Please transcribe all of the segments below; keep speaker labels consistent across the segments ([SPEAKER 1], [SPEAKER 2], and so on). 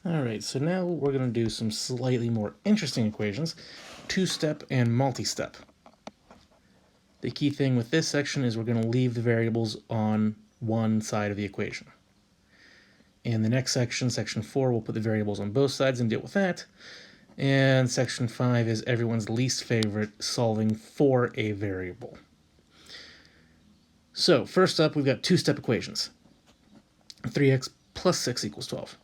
[SPEAKER 1] All right, so now we're going to do some slightly more interesting equations, two-step and multi-step. The key thing with this section is we're going to leave the variables on one side of the equation. In the next section, section 4, we'll put the variables on both sides and deal with that. And section 5 is everyone's least favorite, solving for a variable. So first up, we've got two-step equations. 3x plus 6 equals 12.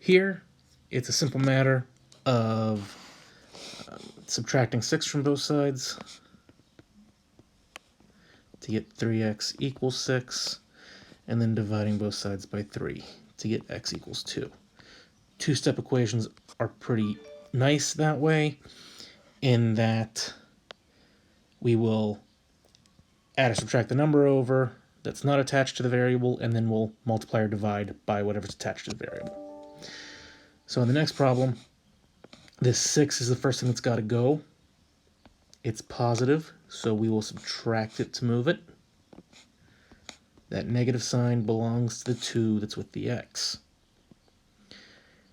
[SPEAKER 1] Here, it's a simple matter of subtracting 6 from both sides to get 3x equals 6, and then dividing both sides by 3 to get x equals 2. Two-step equations are pretty nice that way, in that we will add or subtract the number over that's not attached to the variable, and then we'll multiply or divide by whatever's attached to the variable. So in the next problem, this 6 is the first thing that's got to go. It's positive, so we will subtract it to move it. That negative sign belongs to the 2 that's with the x.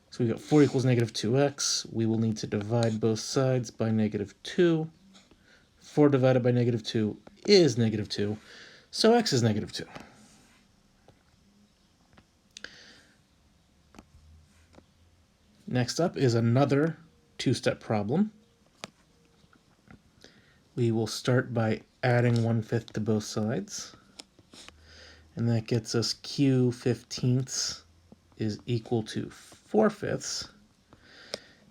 [SPEAKER 1] So we've got 4 equals negative 2x. We will need to divide both sides by negative 2. 4 divided by negative 2 is negative 2, so x is negative 2. Next up is another two-step problem. We will start by adding 1/5 to both sides, and that gets us q 15ths is equal to 4/5.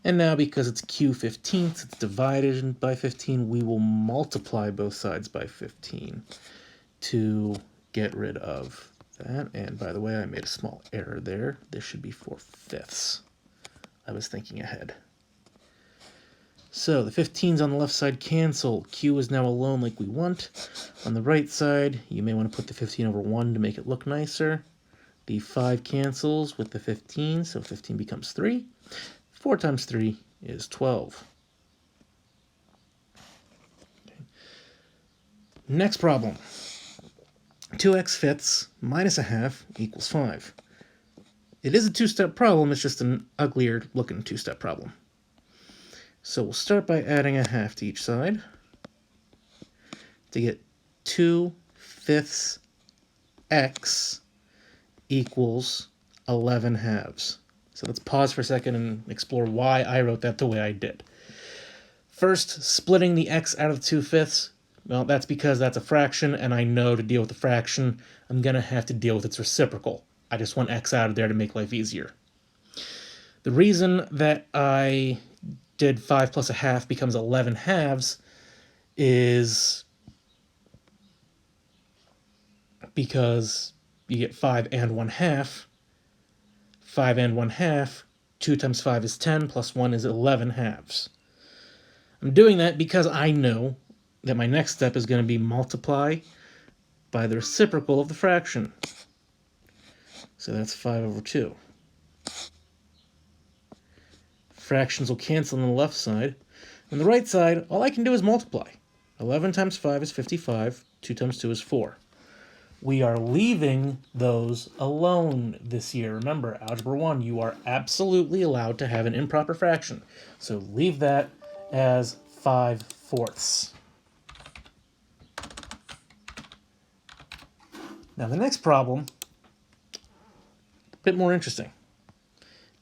[SPEAKER 1] And now because it's q 15ths, it's divided by 15, we will multiply both sides by 15 to get rid of that. And by the way, I made a small error there. This should be 4/5. I was thinking ahead. So the 15s on the left side cancel. Q is now alone like we want. On the right side, you may want to put the 15 over 1 to make it look nicer. The 5 cancels with the 15, so 15 becomes 3. 4 times 3 is 12. Okay. Next problem. 2x fifths minus a half equals 5. It is a two-step problem, it's just an uglier looking two-step problem. So we'll start by adding a half to each side to get 2/5 x equals 11 halves. So let's pause for a second and explore why I wrote that the way I did. First, splitting the x out of 2/5. Well, that's because that's a fraction, and I know to deal with the fraction, I'm going to have to deal with its reciprocal. I just want x out of there to make life easier. The reason that I did 5 plus a half becomes 11 halves is because you get 5 and 1/2. 5 and 1/2, 2 times 5 is 10, plus 1 is 11 halves. I'm doing that because I know that my next step is going to be multiply by the reciprocal of the fraction. So that's 5 over 2. Fractions will cancel on the left side. On the right side, all I can do is multiply. 11 times 5 is 55. 2 times 2 is 4. We are leaving those alone this year. Remember, Algebra 1, you are absolutely allowed to have an improper fraction. So leave that as 5/4. Now the next problem, a bit more interesting,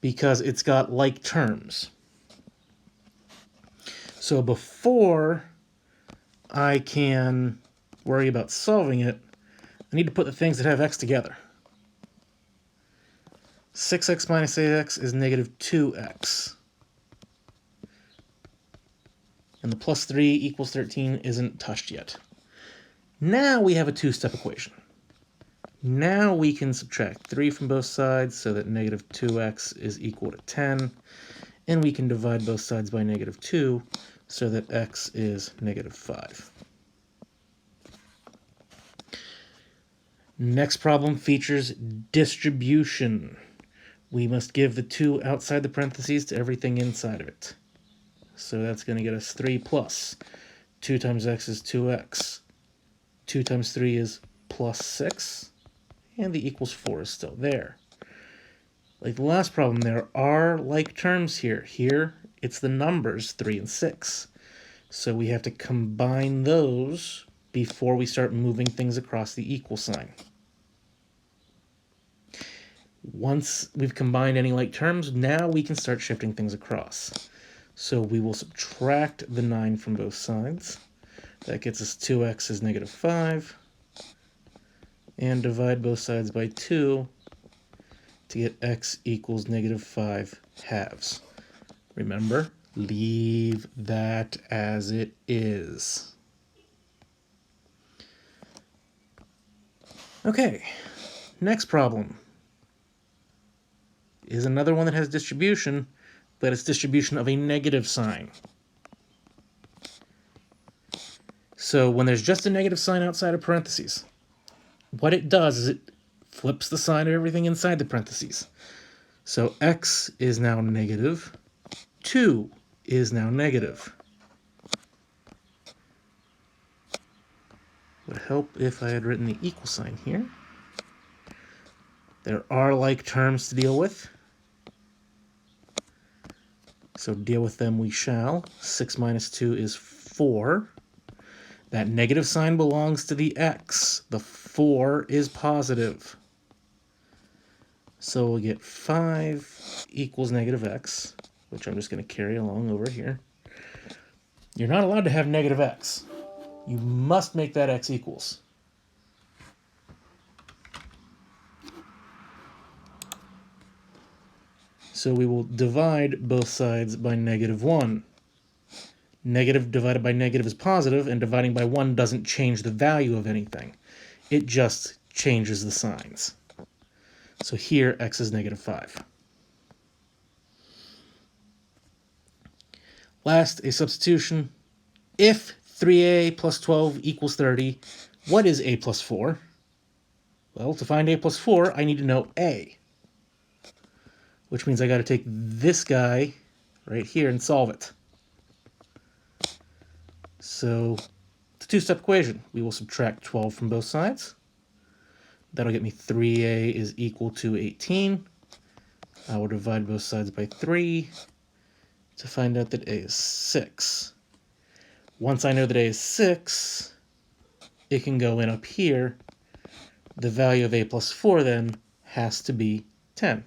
[SPEAKER 1] because it's got like terms. So before I can worry about solving it, I need to put the things that have x together. 6x minus 8x is negative 2x. And the plus 3 equals 13 isn't touched yet. Now we have a two-step equation. Now we can subtract 3 from both sides so that negative 2x is equal to 10. And we can divide both sides by negative 2 so that x is negative 5. Next problem features distribution. We must give the 2 outside the parentheses to everything inside of it. So that's going to get us 3 plus. 2 times x is 2x. 2 times 3 is plus 6. And the equals 4 is still there. Like the last problem, there are like terms here. Here, it's the numbers 3 and 6. So we have to combine those before we start moving things across the equal sign. Once we've combined any like terms, now we can start shifting things across. So we will subtract the 9 from both sides. That gets us 2x is negative 5. And divide both sides by 2 to get x equals negative 5 halves. Remember, leave that as it is. Okay, next problem is another one that has distribution, but it's distribution of a negative sign. So when there's just a negative sign outside of parentheses, what it does is it flips the sign of everything inside the parentheses. So x is now negative, 2 is now negative. Would help if I had written the equal sign here. There are like terms to deal with, so deal with them we shall. 6 minus 2 is 4. That negative sign belongs to the x. The 4 is positive. So we'll get 5 equals negative x, which I'm just going to carry along over here. You're not allowed to have negative x. You must make that x equals. So we will divide both sides by negative 1. Negative divided by negative is positive, and dividing by 1 doesn't change the value of anything. It just changes the signs. So here, x is negative 5. Last, a substitution. If 3a plus 12 equals 30, what is a plus 4? Well, to find a plus 4, I need to know a, which means I got to take this guy right here and solve it. So it's a two-step equation. We will subtract 12 from both sides. That'll get me 3a is equal to 18. I will divide both sides by 3 to find out that a is 6. Once I know that a is 6, it can go in up here. The value of a plus 4 then has to be 10.